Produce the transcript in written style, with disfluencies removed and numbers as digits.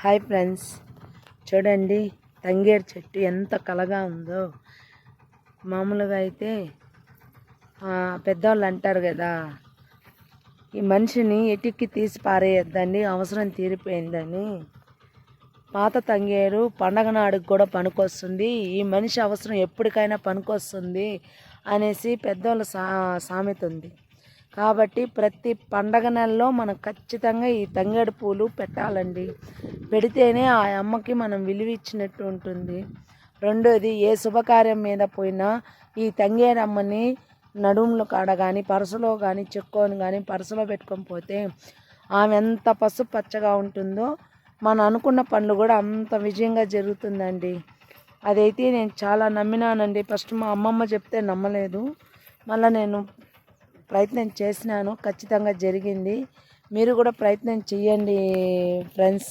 Hi friends, చూడండి తంగేరు చెట్టు ఎంత కలగా ఉందో. మామూలుగా అయితే పెద్దవాళ్ళు అంటారు కదా, ఈ మనిషిని ఎటిక్కి తీసి పారేయద్దండి, అవసరం తీరిపోయిందని. పాత తంగేరు పండగ నాడుకు కూడా పనికొస్తుంది, ఈ మనిషి అవసరం ఎప్పటికైనా పనికొస్తుంది అనేసి పెద్దవాళ్ళ సామెత ఉంది. కాబట్టి ప్రతి పండగ నెలలో మనం ఖచ్చితంగా ఈ తంగేడు పూలు పెట్టాలండి. పెడితేనే ఆ అమ్మకి మనం విలువ ఇచ్చినట్టు ఉంటుంది. రెండోది, ఏ శుభకార్యం మీద పోయినా ఈ తంగేడు అమ్మని నడుముల కాడ కానీ పరసలో కానీ చెక్కొని కానీ పరసలో పెట్టుకొని పోతే ఆమె ఎంత పసుపు పచ్చగా ఉంటుందో మనం అనుకున్న పనులు కూడా అంత విజయంగా జరుగుతుందండి. అదైతే నేను చాలా నమ్మినానండి. ఫస్ట్ మా అమ్మమ్మ చెప్తే నమ్మలేదు, మళ్ళీ నేను ప్రయత్నం చేసినాను, ఖచ్చితంగా జరిగింది. మీరు కూడా ప్రయత్నం చేయండి ఫ్రెండ్స్.